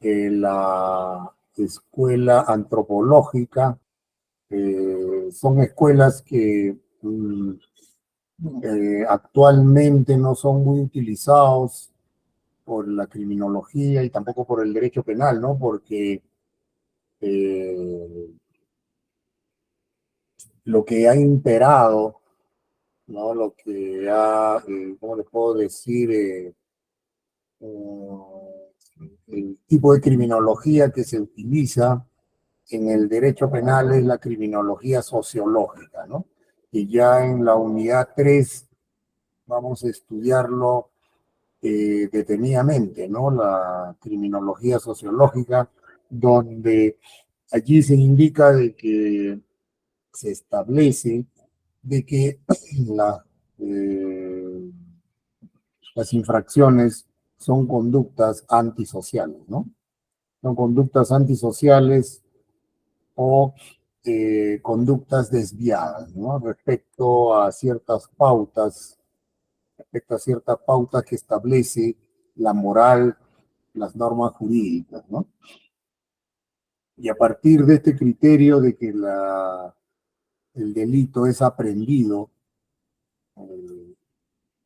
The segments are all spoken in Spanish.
la escuela antropológica, son escuelas que actualmente no son muy utilizados por la criminología y tampoco por el derecho penal, ¿no? Porque eh, lo que ha imperado, ¿no? Lo que ha, ¿cómo les puedo decir? El tipo de criminología que se utiliza en el derecho penal es la criminología sociológica, ¿no? Y ya en la unidad 3 vamos a estudiarlo detenidamente, ¿no? La criminología sociológica, donde allí se indica de que se establece de que la, eh, las infracciones son conductas antisociales, ¿no? Son conductas antisociales o conductas desviadas, ¿no? Respecto a ciertas pautas que establece la moral, las normas jurídicas, ¿no? Y a partir de este criterio de que el delito es aprendido, eh,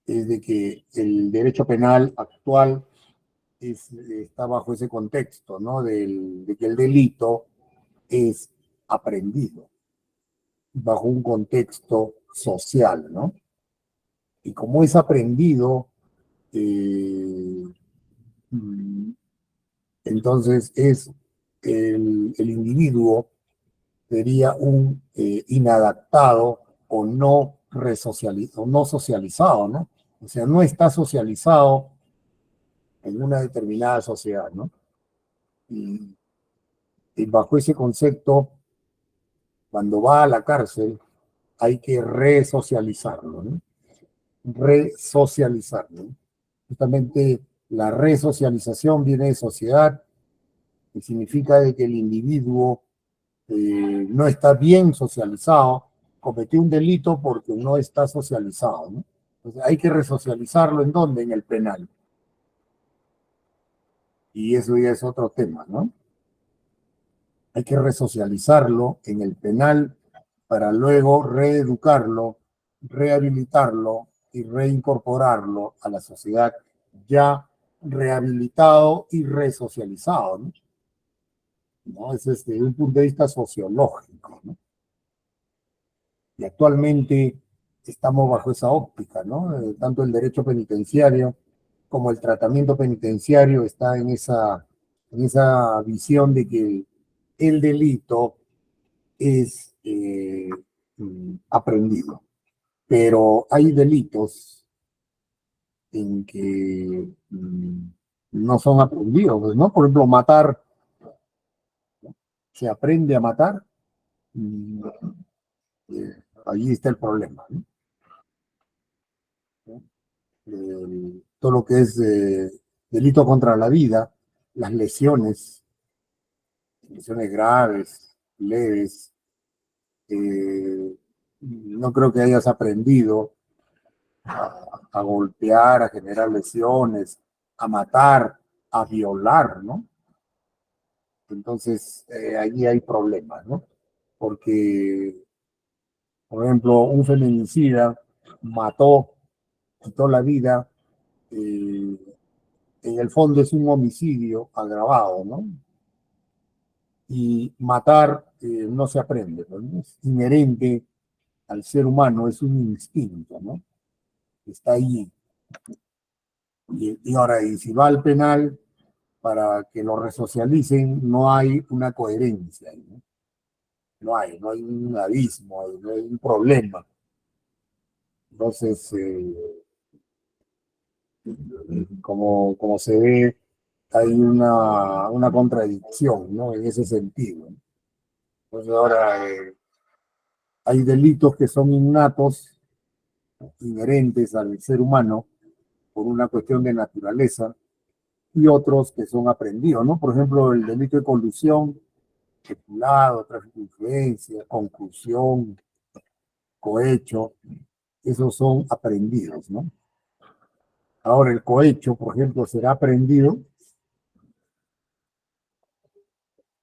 es de que el derecho penal actual está bajo ese contexto, ¿no? De que el delito es aprendido bajo un contexto social, ¿no? Y como es aprendido, eh, mm, entonces es el individuo sería un inadaptado o no resocializado, o no socializado, ¿no? O sea, no está socializado en una determinada sociedad, ¿no? Y, y bajo ese concepto, cuando va a la cárcel, hay que resocializarlo, ¿no? Resocializarlo, ¿no? Justamente la resocialización viene de sociedad, que significa de que el individuo no está bien socializado, cometió un delito porque no está socializado, ¿no? Entonces hay que resocializarlo en dónde, en el penal. Y eso ya es otro tema, ¿no? Hay que resocializarlo en el penal para luego reeducarlo, rehabilitarlo y reincorporarlo a la sociedad ya rehabilitado y resocializado, ¿no? ¿No? Es desde un punto de vista sociológico, ¿no? Y actualmente estamos bajo esa óptica, ¿no? Tanto el derecho penitenciario como el tratamiento penitenciario está en esa visión de que el delito es aprendido, pero hay delitos en que no son aprendidos, pues, ¿no? Por ejemplo, matar, se aprende a matar, mm, allí está el problema, ¿no? Todo lo que es delito contra la vida, las lesiones, lesiones graves, leves, no creo que hayas aprendido a golpear, a generar lesiones, a matar, a violar, ¿no? Entonces, allí hay problemas, ¿no? Porque, por ejemplo, un feminicida mató, quitó la vida, eh, en el fondo es un homicidio agravado, ¿no? Y matar no se aprende, ¿no? Es inherente al ser humano, es un instinto, ¿no? Está ahí. Y ahora, y si va al penal para que lo resocialicen, no hay una coherencia, ¿no? No hay un abismo, no hay un problema. Entonces, como se ve, hay una contradicción, ¿no? En ese sentido. Entonces ahora hay delitos que son innatos, inherentes al ser humano por una cuestión de naturaleza, y otros que son aprendidos, ¿no? Por ejemplo, el delito de colusión, peculado, tráfico de influencia, conclusión, cohecho, esos son aprendidos, ¿no? Ahora, el cohecho, por ejemplo, será aprendido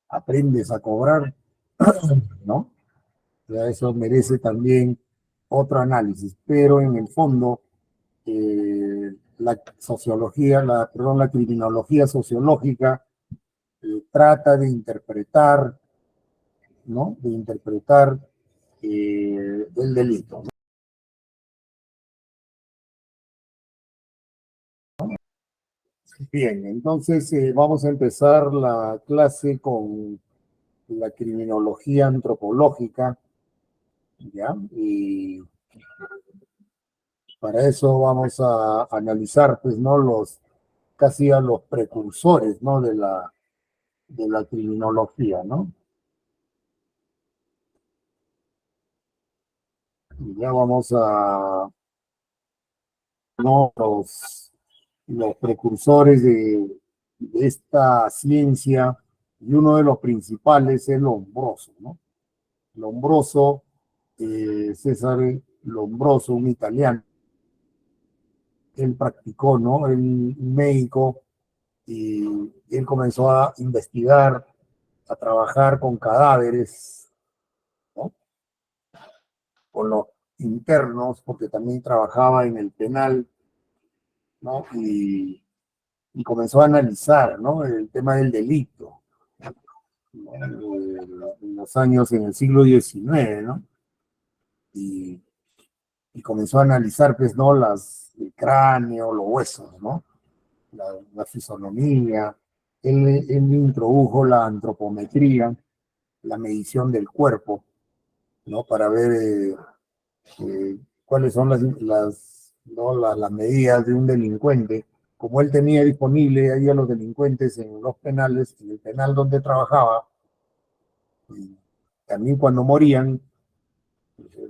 aprendes a cobrar, ¿no? Ya eso merece también otro análisis, pero en el fondo la sociología, perdón, la criminología sociológica trata de interpretar, ¿no? De interpretar el delito. Bien, entonces vamos a empezar la clase con la criminología antropológica, ¿ya? Y para eso vamos a analizar, pues, ¿no? Casi a los precursores, ¿no? De la criminología, ¿no? Y ya vamos a, ¿no? Los precursores de esta ciencia, y uno de los principales es Lombroso, ¿no? Lombroso, César Lombroso, un italiano, él practicó, ¿no? El médico, y él comenzó a investigar, a trabajar con cadáveres, ¿no? Con los internos, porque también trabajaba en el penal, ¿no? Y comenzó a analizar, ¿no? El tema del delito, ¿no? En los años, en el siglo XIX, ¿no? Y, y comenzó a analizar, pues, ¿no? El cráneo, los huesos, ¿no? La fisonomía. Él introdujo la antropometría, la medición del cuerpo, ¿no? Para ver cuáles son ¿no? las medidas de un delincuente. Como él tenía disponible ahí a los delincuentes en los penales, en el penal donde trabajaba, y también cuando morían,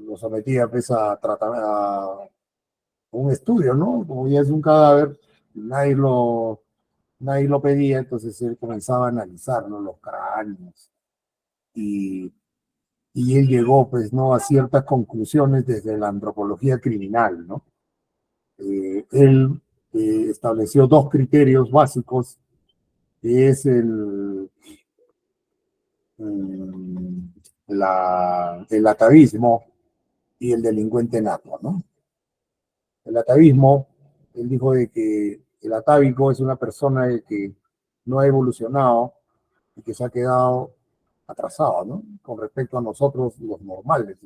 los sometía pues, a tratar a un estudio, ¿no? Como ya es un cadáver, nadie lo pedía, entonces él comenzaba a analizar, ¿no? Los cráneos, y, y él llegó, pues, ¿no? A ciertas conclusiones desde la antropología criminal, ¿no? Él estableció dos criterios básicos, que es mm, el atavismo y el delincuente nato, ¿no? El atavismo, él dijo de que el atávico es una persona de que no ha evolucionado y que se ha quedado atrasado, ¿no? Con respecto a nosotros, los normales.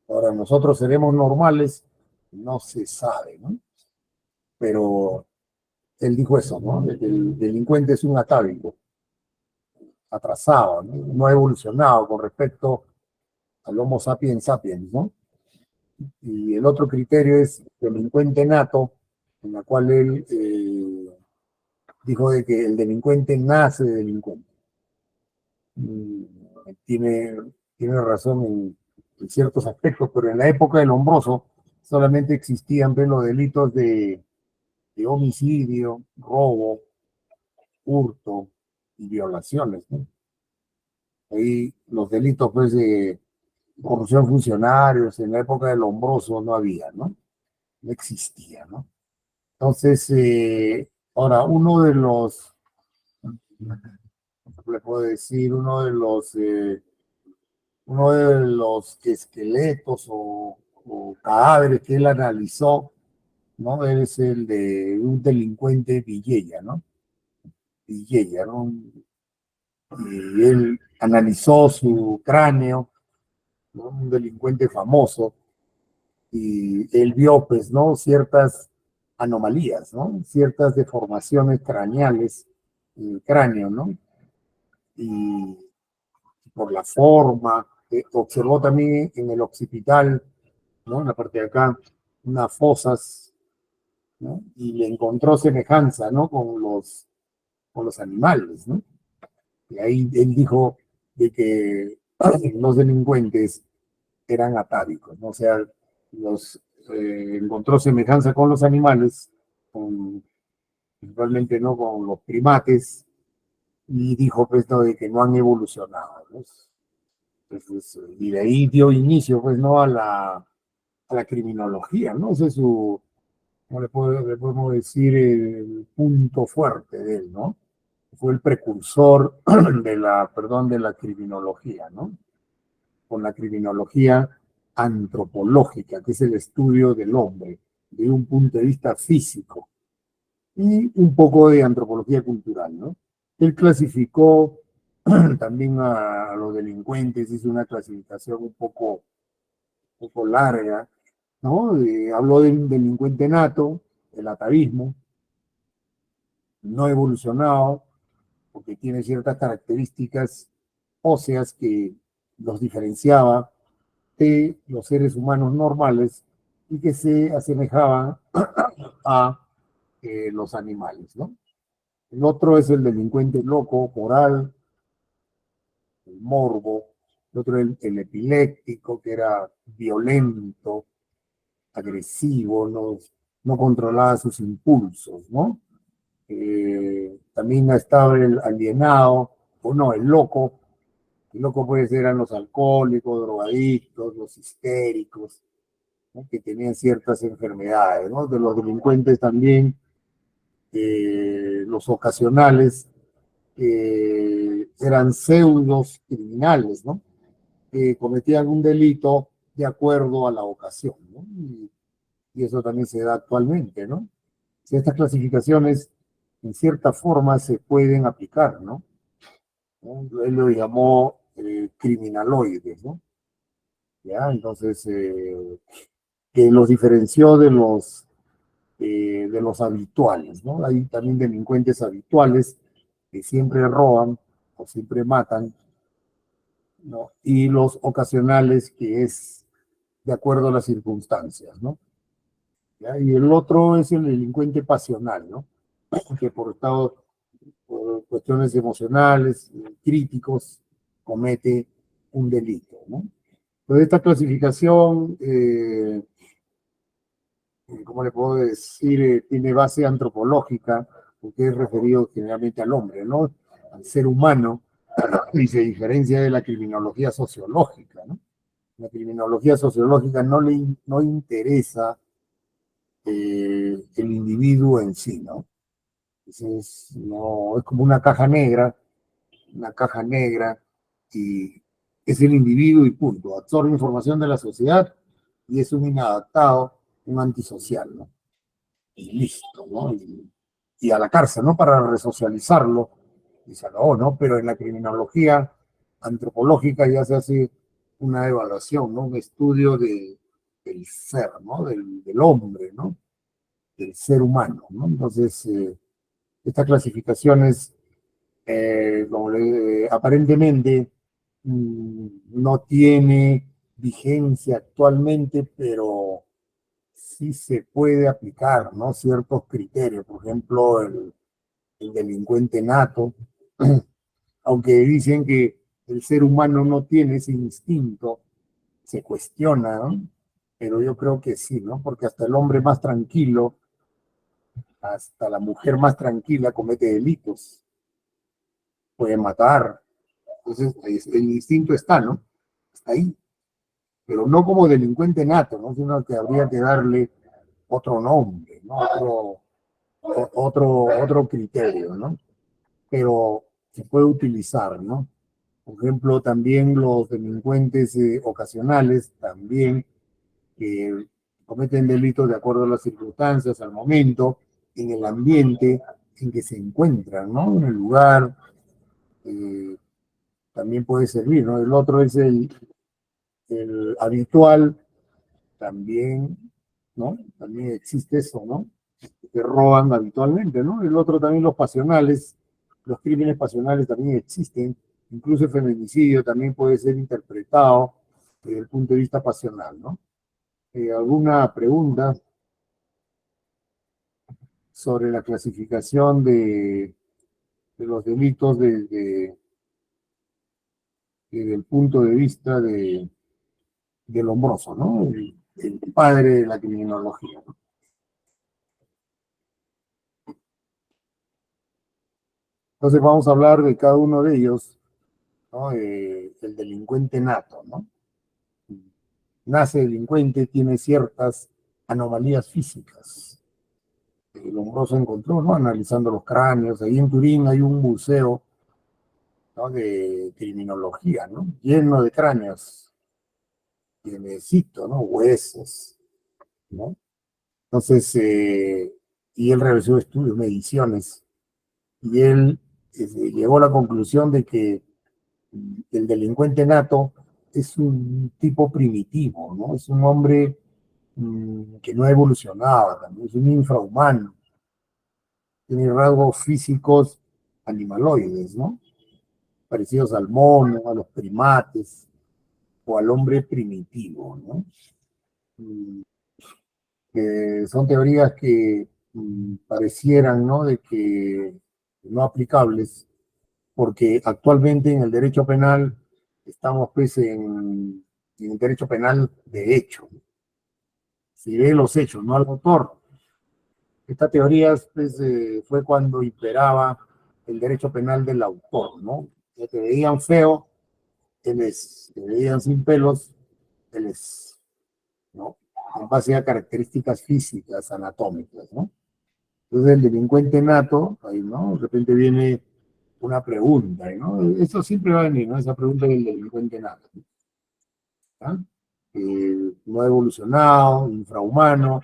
Ahora, nosotros seremos normales, no se sabe, ¿no? Pero él dijo eso, ¿no? De que el delincuente es un atávico, atrasado, ¿no? No ha evolucionado con respecto al Homo sapiens sapiens, ¿no? Y el otro criterio es delincuente nato, en la cual él dijo de que el delincuente nace de delincuente. Mm, Tiene, tiene razón en ciertos aspectos, pero en la época del Lombroso solamente existían pues, los delitos de homicidio, robo, hurto y violaciones, ¿no? Ahí los delitos pues, de corrupción de funcionarios en la época del Lombroso no había, ¿no? No existía, ¿no? Entonces, ahora, le puedo decir, uno de los esqueletos o cadáveres que él analizó, ¿no? Es el de un delincuente Villella, ¿no? Villella, ¿no? Y él analizó su cráneo, ¿no? Un delincuente famoso, y él vio, pues, ¿no? Ciertas anomalías, ¿no? Ciertas deformaciones craneales en el cráneo, ¿no? Y por la forma, observó también en el occipital, ¿no? En la parte de acá, unas fosas, ¿no? Y le encontró semejanza, ¿no? Con los animales, ¿no? Y ahí él dijo de que los delincuentes eran atávicos, ¿no? O sea, encontró semejanza con los animales, principalmente no con los primates, y dijo pues no, de que no han evolucionado, ¿no? Entonces, y de ahí dio inicio pues no a la criminología, ¿no? Ese es ¿cómo le podemos decir? El punto fuerte de él, ¿no? fue el precursor de la criminología, ¿no? Con la criminología antropológica, que es el estudio del hombre, de un punto de vista físico, y un poco de antropología cultural, ¿no? Él clasificó también a los delincuentes, hizo una clasificación un poco larga, ¿no? Habló de un delincuente nato, el atavismo, no evolucionado, porque tiene ciertas características óseas que los diferenciaba de los seres humanos normales y que se asemejaban a los animales, ¿no? El otro es el delincuente loco, moral, el morbo. El otro el epiléptico, que era violento, agresivo, no controlaba sus impulsos, ¿no? También estaba el alienado, o no, el loco. El loco puede ser eran los alcohólicos, drogadictos, los histéricos, ¿no? Que tenían ciertas enfermedades, ¿no? De los delincuentes también, los ocasionales, eran pseudos criminales, ¿no? Que cometían un delito de acuerdo a la ocasión, ¿no? Y eso también se da actualmente, ¿no? Si estas clasificaciones, en cierta forma, se pueden aplicar, ¿no? Él lo llamó criminaloides, ¿no? ¿Ya? Entonces, que los diferenció de los habituales, ¿no? Hay también delincuentes habituales que siempre roban o siempre matan, ¿no? Y los ocasionales, que es de acuerdo a las circunstancias, ¿no? ¿Ya? Y el otro es el delincuente pasional, ¿no? Que por cuestiones emocionales, críticos, comete un delito, ¿no? Entonces, esta clasificación, ¿cómo le puedo decir? Tiene base antropológica, porque es referido generalmente al hombre, ¿no? Al ser humano, y se diferencia de la criminología sociológica, ¿no? La criminología sociológica no interesa el individuo en sí, ¿no? Entonces, no, es como una caja negra, y es el individuo y punto. Absorbe información de la sociedad y es un inadaptado, un antisocial, ¿no? Y listo, ¿no? Y a la cárcel, ¿no? Para resocializarlo y se acabó, ¿no? Pero en la criminología antropológica ya se hace una evaluación, ¿no? Un estudio del ser, ¿no? Del hombre, ¿no? Del ser humano, ¿no? Entonces, estas clasificaciones, aparentemente, no tiene vigencia actualmente, pero sí se puede aplicar, ¿no? Ciertos criterios, por ejemplo, el delincuente nato, aunque dicen que el ser humano no tiene ese instinto, se cuestiona, ¿no? Pero yo creo que sí, ¿no? Porque hasta el hombre más tranquilo, hasta la mujer más tranquila comete delitos, puede matar. Entonces, el instinto está, ¿no? Está ahí, pero no como delincuente nato, ¿no? Sino que habría que darle otro nombre, ¿no? Otro criterio, ¿no? Pero se puede utilizar, ¿no? Por ejemplo, también los delincuentes ocasionales, también que cometen delitos de acuerdo a las circunstancias, al momento, en el ambiente en que se encuentran, ¿no? En el lugar, eh, también puede servir, ¿no? El otro es el habitual, también, ¿no? También existe eso, ¿no? Que roban habitualmente, ¿no? El otro también los pasionales, los crímenes pasionales también existen, incluso el feminicidio también puede ser interpretado desde el punto de vista pasional, ¿no? ¿Alguna pregunta sobre la clasificación de los delitos desde el punto de vista de Lombroso, ¿no? El padre de la criminología, ¿no? Entonces vamos a hablar de cada uno de ellos, ¿no? El delincuente nato, ¿no? Nace delincuente, tiene ciertas anomalías físicas, Lombroso encontró, ¿no? Analizando los cráneos. Ahí en Turín hay un museo, ¿no? De criminología, ¿no? Lleno de cráneos, tienecito, ¿no? Huesos, ¿no? Entonces, y él realizó estudios, mediciones, y él llegó a la conclusión de que el delincuente nato es un tipo primitivo, ¿no? Es un hombre que no ha evolucionado, también es un infrahumano, tiene rasgos físicos animaloides, ¿no? Parecidos al mono, a los primates o al hombre primitivo, ¿no? Mm, que son teorías que parecieran, ¿no? De que no aplicables, porque actualmente en el derecho penal estamos pues en el derecho penal de hecho. Si ve los hechos, no al autor. Esta teoría pues, fue cuando imperaba el derecho penal del autor, ¿no? Que te veían feo, él es, te veían sin pelos, él es, ¿no? En base a características físicas, anatómicas, ¿no? Entonces el delincuente nato, ahí, ¿no? De repente viene una pregunta, ¿no? Eso siempre va a venir, ¿no? Esa pregunta del delincuente nato, ¿no? No ha evolucionado, infrahumano,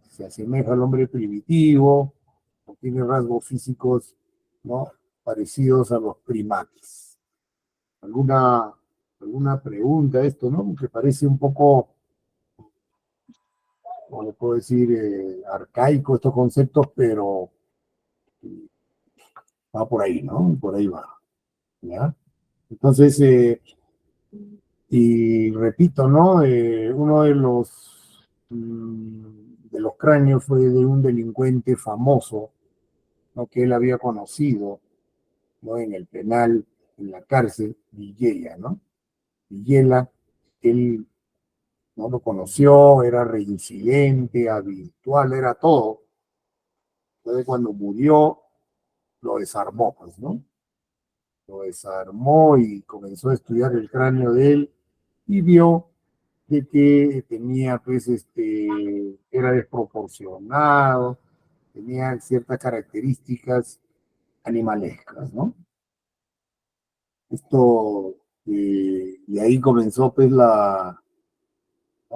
se asemeja al hombre primitivo, o tiene rasgos físicos, ¿no? Parecidos a los primates. ¿Alguna, alguna pregunta de esto, ¿no? Que parece un poco, como le puedo decir, arcaico estos conceptos, pero va por ahí, ¿no? Por ahí va, ¿ya? Entonces, y repito, ¿no? Uno de los cráneos fue de un delincuente famoso, ¿no? Que él había conocido, ¿no? En el penal, en la cárcel, Villela, ¿no? Villela, él no lo conoció, era reincidente, habitual, era todo. Entonces, cuando murió, lo desarmó, pues, ¿no? Lo desarmó y comenzó a estudiar el cráneo de él y vio de que tenía, pues, era desproporcionado, tenía ciertas características animalescas, ¿no? Esto, y ahí comenzó, pues, ¿no?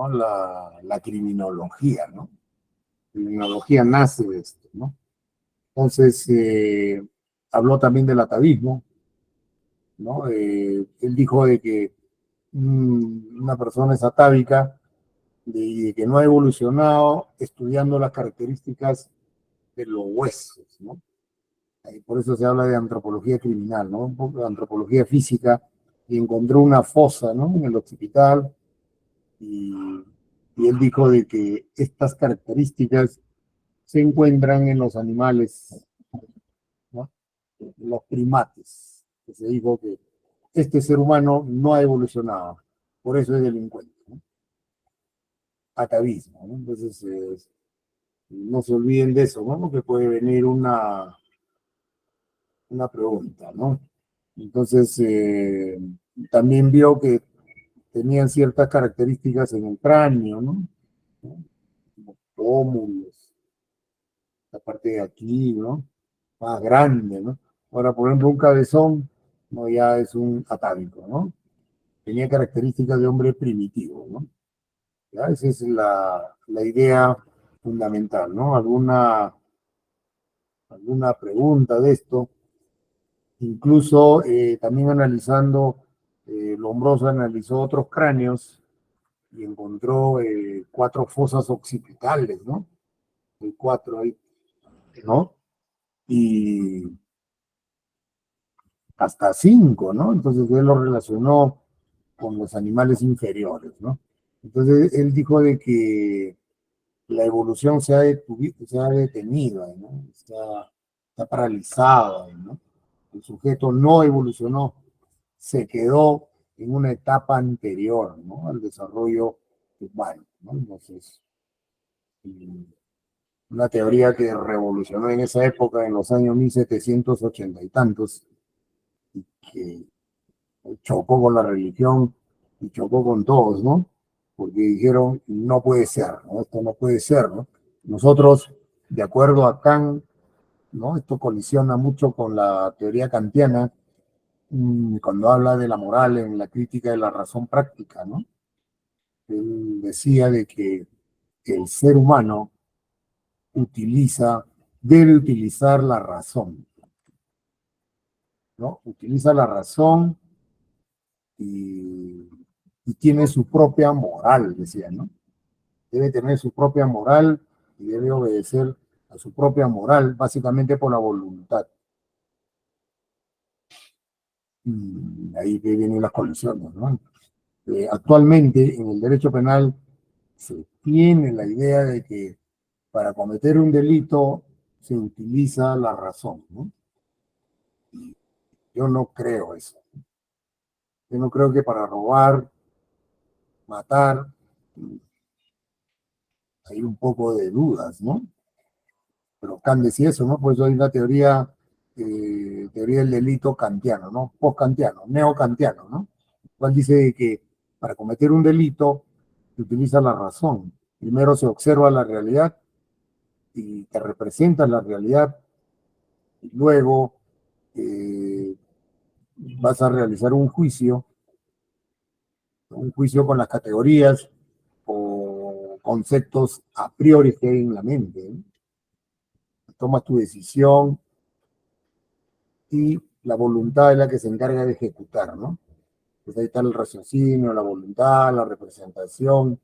La criminología, ¿no? La criminología nace de esto, ¿no? Entonces, habló también del atavismo, ¿no? Él dijo de que una persona es atávica de que no ha evolucionado estudiando las características de los huesos, ¿no? Por eso se habla de antropología criminal, ¿no? Un poco de antropología física, y encontró una fosa, ¿no? En el occipital, y, y él dijo de que estas características se encuentran en los animales, ¿no? Los primates, que se dijo que este ser humano no ha evolucionado, por eso es delincuente, ¿no? Atavismo, ¿no? Entonces, no se olviden de eso, ¿no? Que puede venir una pregunta, ¿no? Entonces, también vio que tenían ciertas características en el cráneo, ¿no? Como pómulos, la parte de aquí, ¿no? Más grande, ¿no? Ahora, por ejemplo, un cabezón, no, ya es un atávico, ¿no? Tenía características de hombre primitivo, ¿no? ¿Ya? Esa es la idea fundamental, ¿no? Alguna pregunta de esto, incluso también analizando, Lombroso analizó otros cráneos y encontró 4 fosas occipitales, ¿no? Hay 4 ahí, ¿no? Y hasta 5, ¿no? Entonces él lo relacionó con los animales inferiores, ¿no? Entonces él dijo de que la evolución se ha detenido, ¿no? Está paralizada, ¿no? El sujeto no evolucionó, se quedó en una etapa anterior, ¿no? Al desarrollo humano, ¿no? Entonces, una teoría que revolucionó en esa época, en los años 1780 y tantos, y que chocó con la religión y chocó con todos, ¿no? Porque dijeron, no puede ser, ¿no? Esto no puede ser, ¿no? Nosotros de acuerdo a Kant, ¿no? Esto colisiona mucho con la teoría kantiana, cuando habla de la moral en la crítica de la razón práctica, ¿no? Él decía de que el ser humano debe utilizar la razón, ¿no? Utiliza la razón y, y tiene su propia moral, decía, ¿no? Debe tener su propia moral y debe obedecer a su propia moral, básicamente por la voluntad. Y ahí vienen las colisiones, ¿no? Actualmente en el derecho penal se tiene la idea de que para cometer un delito se utiliza la razón, ¿no? Y yo no creo eso. Yo no creo que para robar, matar, hay un poco de dudas, ¿no? Pero Kant decía eso, ¿no? Pues hay una teoría del delito kantiano, ¿no? Post-kantiano, neo-kantiano, ¿no? Cual dice que para cometer un delito se utiliza la razón. Primero se observa la realidad y te representa la realidad, y luego eh, vas a realizar un juicio con las categorías o conceptos a priori que hay en la mente, ¿no? Tomas tu decisión y la voluntad es la que se encarga de ejecutar, ¿no? Pues ahí está el raciocinio, la voluntad, la representación.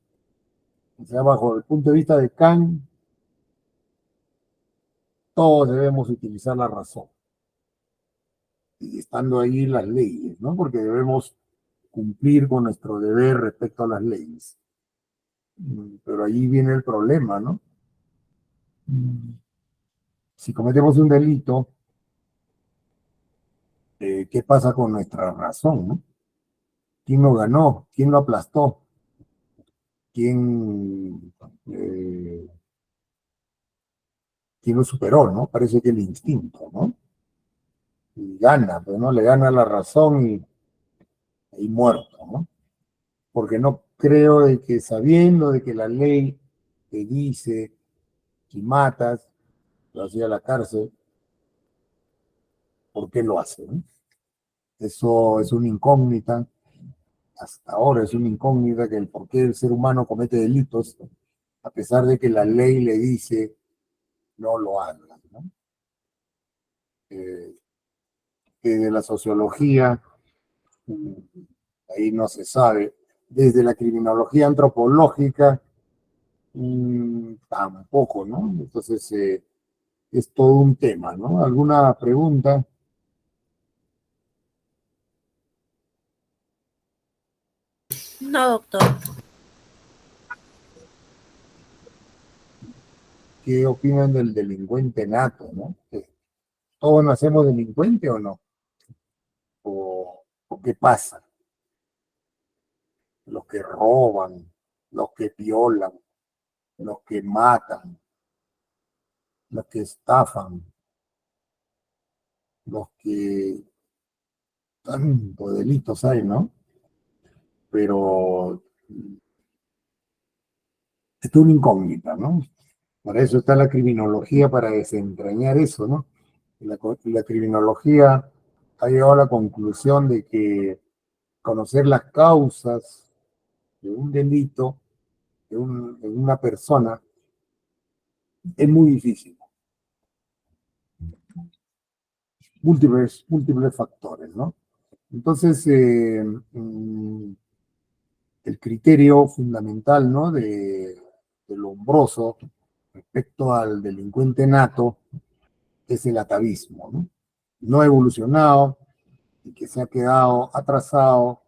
O sea, bajo el punto de vista de Kant, todos debemos utilizar la razón. Y estando ahí las leyes, ¿no? Porque debemos cumplir con nuestro deber respecto a las leyes. Pero ahí viene el problema, ¿no? Si cometemos un delito, ¿qué pasa con nuestra razón, no? ¿Quién lo ganó? ¿Quién lo aplastó? ¿Quién, eh, quién lo superó, no? Parece que el instinto, ¿no? Y gana, pero no le gana la razón y muerto, ¿no? Porque no creo de que sabiendo de que la ley te dice que matas, lo hacía a la cárcel, ¿por qué lo hace, no? Eso es una incógnita, hasta ahora es una incógnita que el por qué el ser humano comete delitos, a pesar de que la ley le dice no lo hagas, ¿no? Eh, de la sociología, ahí no se sabe. Desde la criminología antropológica, tampoco, ¿no? Entonces, es todo un tema, ¿no? ¿Alguna pregunta? No, doctor. ¿Qué opinan del delincuente nato, ¿no? ¿Todos nacemos delincuentes o no? ¿O qué pasa? Los que roban, los que violan, los que matan, los que estafan, los que tanto delitos hay, ¿no? Pero es una incógnita, ¿no? Para eso está la criminología, para desentrañar eso, ¿no? La criminología ha llegado a la conclusión de que conocer las causas de un delito de una persona es muy difícil. Múltiples factores, ¿no? Entonces, el criterio fundamental, ¿no? Del Lombroso respecto al delincuente nato es el atavismo, ¿no? No evolucionado y que se ha quedado atrasado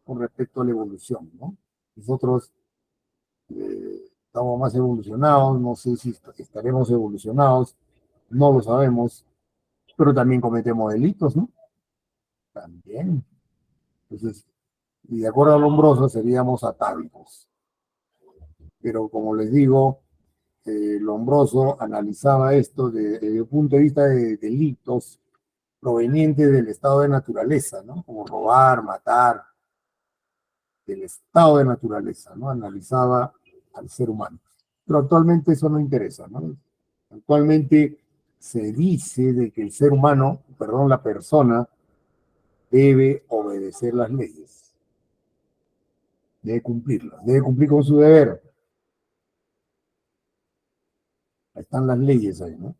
con respecto a la evolución, ¿no? Nosotros estamos más evolucionados, no sé si estaremos evolucionados, no lo sabemos, pero también cometemos delitos, ¿no? También. Entonces, y de acuerdo a Lombroso seríamos atávicos. Pero como les digo, Lombroso analizaba esto desde el punto de vista de delitos provenientes del estado de naturaleza, ¿no? Como robar, matar, del estado de naturaleza, ¿no? Analizaba al ser humano. Pero actualmente eso no interesa, ¿no? Actualmente se dice de que el ser humano, perdón, la persona, debe obedecer las leyes, debe cumplirlas, debe cumplir con su deber. Ahí están las leyes ahí, ¿no?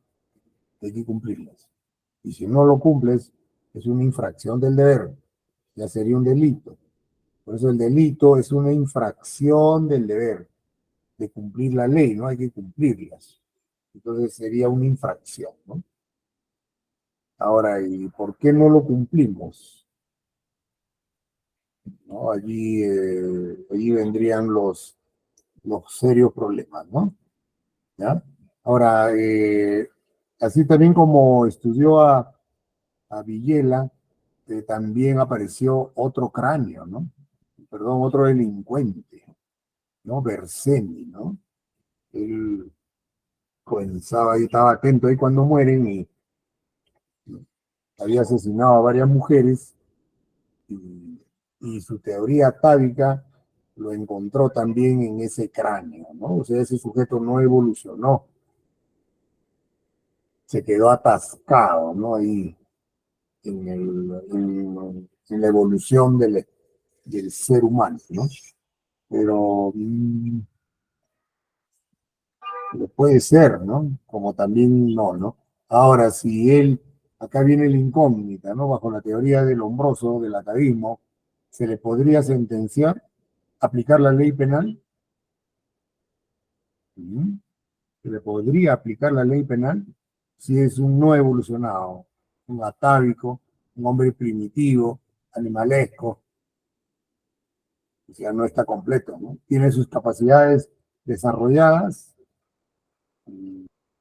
Hay que cumplirlas. Y si no lo cumples, es una infracción del deber, ya sería un delito. Por eso el delito es una infracción del deber, de cumplir la ley, ¿no? Hay que cumplirlas. Entonces sería una infracción, ¿no? Ahora, ¿y por qué no lo cumplimos? ¿No? Allí vendrían los serios problemas, ¿no? ¿Ya? Ahora, así también como estudió a Villela, también apareció otro cráneo, ¿no? Perdón, otro delincuente, ¿no? Berseni, ¿no? Él comenzaba ahí, estaba atento ahí cuando mueren y había asesinado a varias mujeres y su teoría atávica lo encontró también en ese cráneo, ¿no? O sea, ese sujeto no evolucionó, se quedó atascado, ¿no? Ahí en la evolución del ser humano, ¿no? Pero puede ser, ¿no? Como también no, ¿no? Ahora, si él, acá viene la incógnita, ¿no? Bajo la teoría del hombroso, del atavismo, ¿se le podría sentenciar, aplicar la ley penal? ¿Mm? ¿Se le podría aplicar la ley penal si es un no evolucionado, un atávico, un hombre primitivo, animalesco? O sea, no está completo, ¿no? Tiene sus capacidades desarrolladas,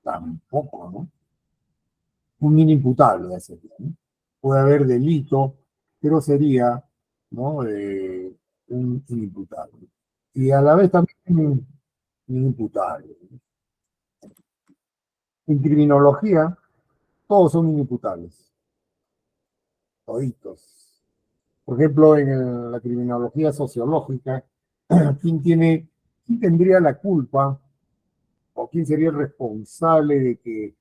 tampoco, ¿no? Un inimputable, ya sería, ¿no? Puede haber delito, pero sería, ¿no? Un inimputable. Y a la vez también un inimputable. En criminología, todos son inimputables, toditos. Por ejemplo, en la criminología sociológica, ¿quién tendría la culpa o quién sería el responsable de que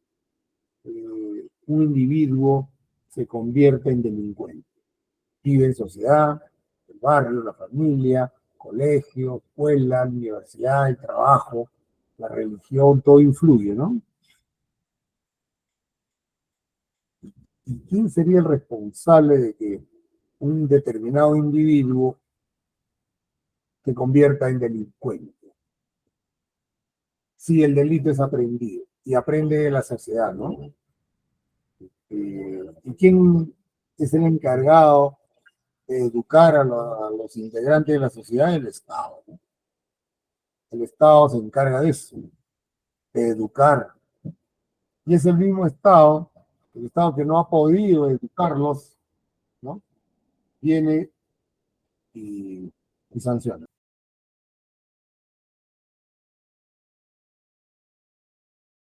un individuo se convierta en delincuente? Vive en sociedad, el barrio, la familia, colegio, escuela, universidad, el trabajo, la religión, todo influye, ¿no? ¿Y quién sería el responsable de que un determinado individuo se convierta en delincuente? Si el delito es aprendido y aprende de la sociedad, ¿no? ¿Y quién es el encargado de educar a los integrantes de la sociedad? El Estado, ¿no? El Estado se encarga de eso, de educar. Y es el Estado que no ha podido educarlos, ¿no? Viene y sanciona.